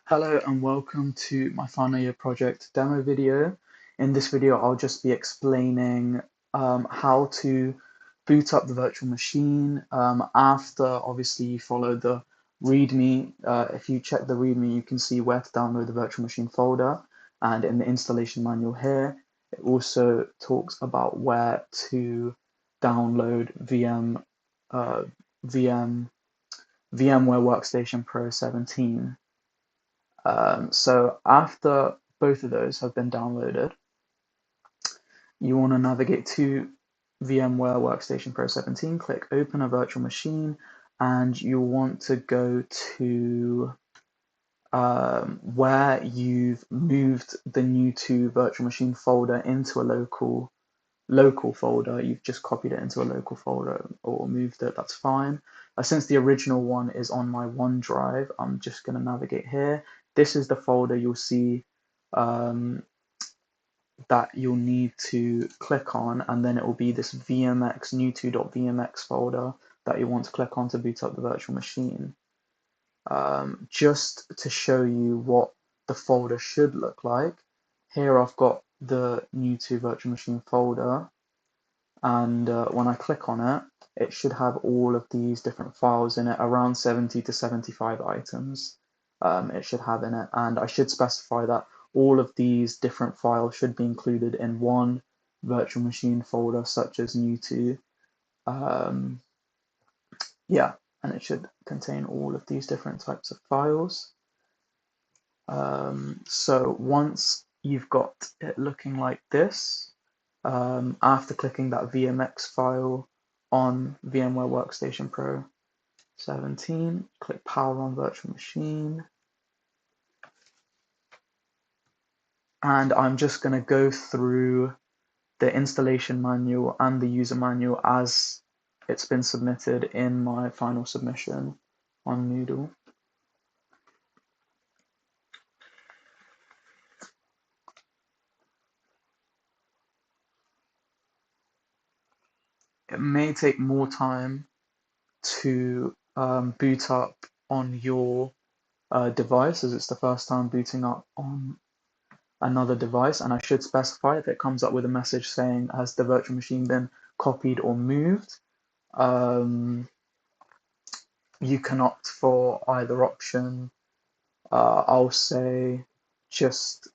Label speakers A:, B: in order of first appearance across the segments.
A: Hello and welcome to my final year project demo video. In this video, I'll just be explaining how to boot up the virtual machine after obviously you follow the README. If you check the README, you can see where to download the virtual machine folder, and in the installation manual here, it also talks about where to download VMware Workstation Pro 17. So after both of those have been downloaded, you want to navigate to VMware Workstation Pro 17, click Open a Virtual Machine, and you want to go to where you've moved the new2 virtual machine folder into a local folder. You've just copied it into a local folder or moved it, that's fine. Since the original one is on my OneDrive, I'm just going to navigate here. This is the folder you'll see that you'll need to click on, and then it will be this vmx new2.vmx folder that you want to click on to boot up the virtual machine. Just to show you what the folder should look like, here I've got the new2 virtual machine folder, and when I click on it, it should have all of these different files in it, around 70 to 75 items it should have in it, and I should specify that all of these different files should be included in one virtual machine folder, such as new2. Yeah, and it should contain all of these different types of files. So once you've got it looking like this, after clicking that VMX file on VMware Workstation Pro 17, click Power on Virtual Machine. And I'm just going to go through the installation manual and the user manual as it's been submitted in my final submission on Moodle. It may take more time to boot up on your device, as it's the first time booting up on another device, and I should specify if it comes up with a message saying has the virtual machine been copied or moved. You can opt for either option. I'll say just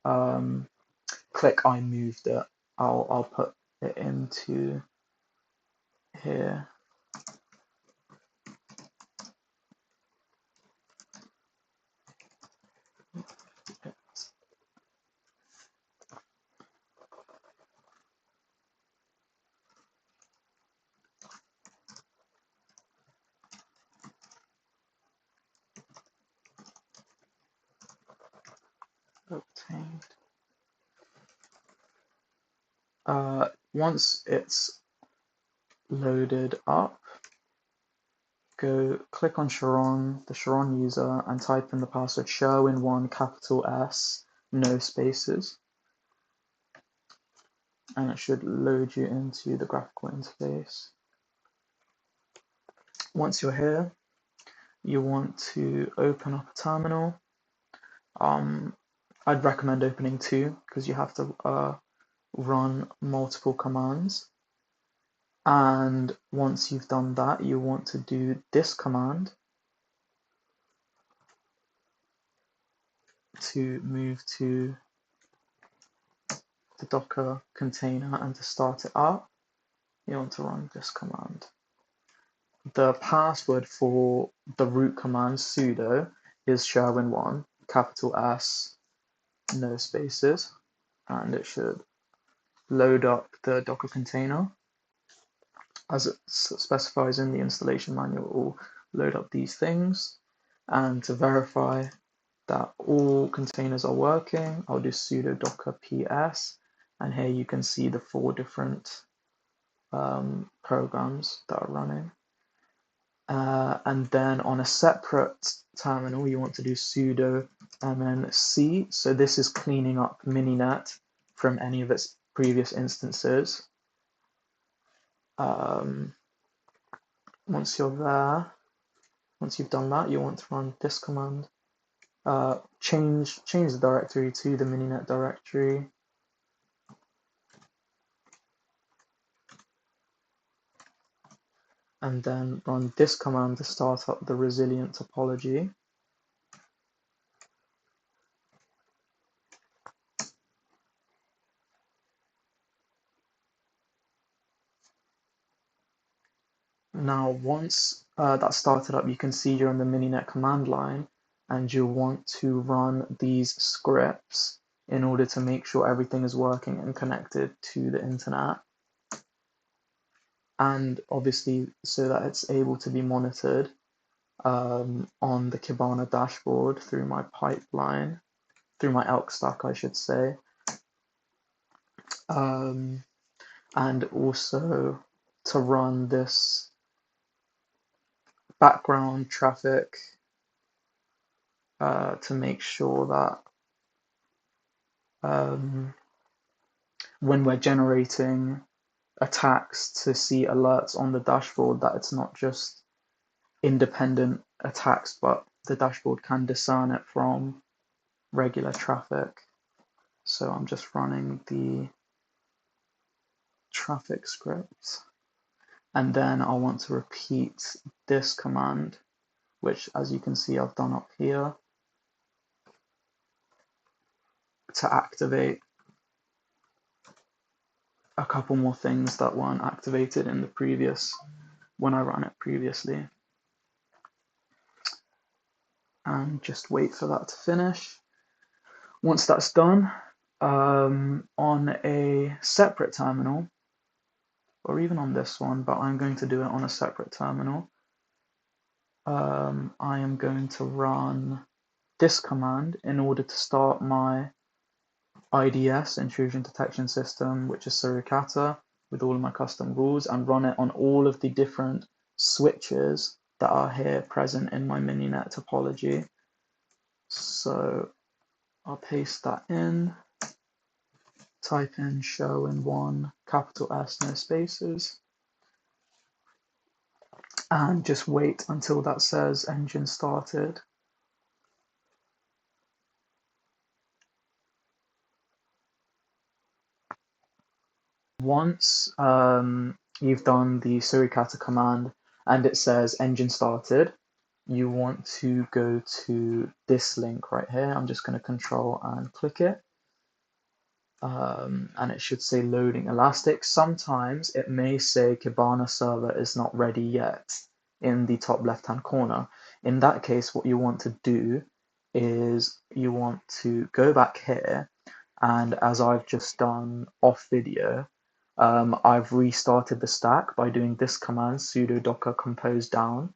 A: click I moved it. I'll put it into here. Obtained. Once it's loaded up, go click on the Sharon user, and type in the password Sherwin1 capital S, no spaces, and it should load you into the graphical interface. Once you're here, you want to open up a terminal. I'd recommend opening two because you have to run multiple commands. And once you've done that, you want to do this command to move to the Docker container, and to start it up, you want to run this command. The password for the root command sudo is Sherwin1, capital S, no spaces, and it should load up the Docker container. As it specifies in the installation manual, it will load up these things. And to verify that all containers are working, I'll do sudo docker ps, and here you can see the 4 different programs that are running. And then on a separate terminal, you want to do sudo mnc. So this is cleaning up Mininet from any of its previous instances. Once you're there, once you've done that, you want to run this command change the directory to the Mininet directory. And then run this command to start up the resilient topology. Now, once that's started up, you can see you're in the Mininet command line, and you'll want to run these scripts in order to make sure everything is working and connected to the internet. And obviously, so that it's able to be monitored on the Kibana dashboard through my pipeline, through my elk stack, I should say. And also to run this background traffic to make sure that when we're generating attacks to see alerts on the dashboard, that it's not just independent attacks, but the dashboard can discern it from regular traffic. So I'm just running the traffic script, and then I want to repeat this command, which, as you can see, I've done up here, to activate a couple more things that weren't activated in the previous, when I ran it previously. And just wait for that to finish. Once that's done, on a separate terminal, or even on this one, but I'm going to do it on a separate terminal, I am going to run this command in order to start my IDS, intrusion detection system, which is Suricata, with all of my custom rules, and run it on all of the different switches that are here present in my Mininet topology. So I'll paste that in, type in show in one, capital S, no spaces, and just wait until that says engine started. Once you've done the Suricata command and it says engine started, you want to go to this link right here. I'm just going to control and click it. And it should say loading Elastic. Sometimes it may say Kibana server is not ready yet in the top left hand corner. In that case, what you want to do is you want to go back here, and as I've just done off video, I've restarted the stack by doing this command, sudo docker compose down,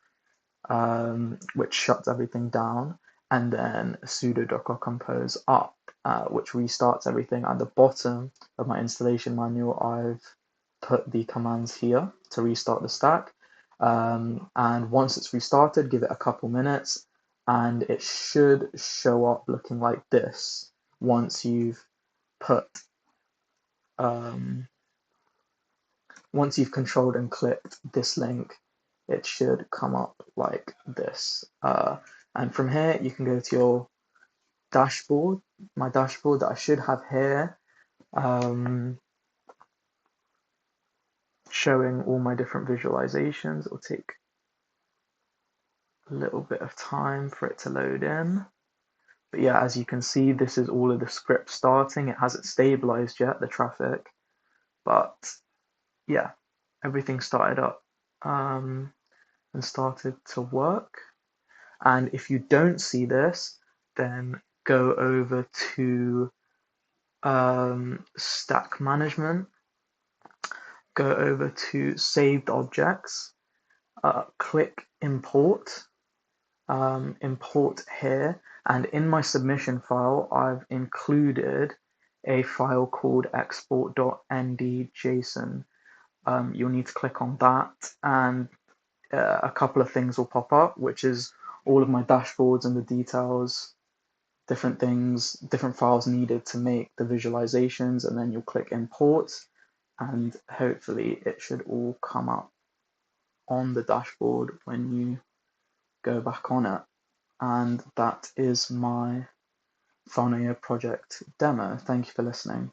A: which shuts everything down, and then sudo docker compose up, which restarts everything. At the bottom of my installation manual, I've put the commands here to restart the stack. And once it's restarted, give it a couple minutes, and it should show up looking like this once you've put once you've controlled and clicked this link. It should come up like this. And from here, you can go to your dashboard, my dashboard that I should have here, showing all my different visualizations. It will take a little bit of time for it to load in. But yeah, as you can see, this is all of the script starting. It hasn't stabilized yet, the traffic, but yeah, everything started up and started to work. And if you don't see this, then go over to stack management, go over to saved objects, click import, import here, and in my submission file, I've included a file called export.ndjson. You'll need to click on that, and a couple of things will pop up, which is all of my dashboards and the details, different things, different files needed to make the visualizations, and then you'll click import, and hopefully it should all come up on the dashboard when you go back on it. And that is my final year project demo. Thank you for listening.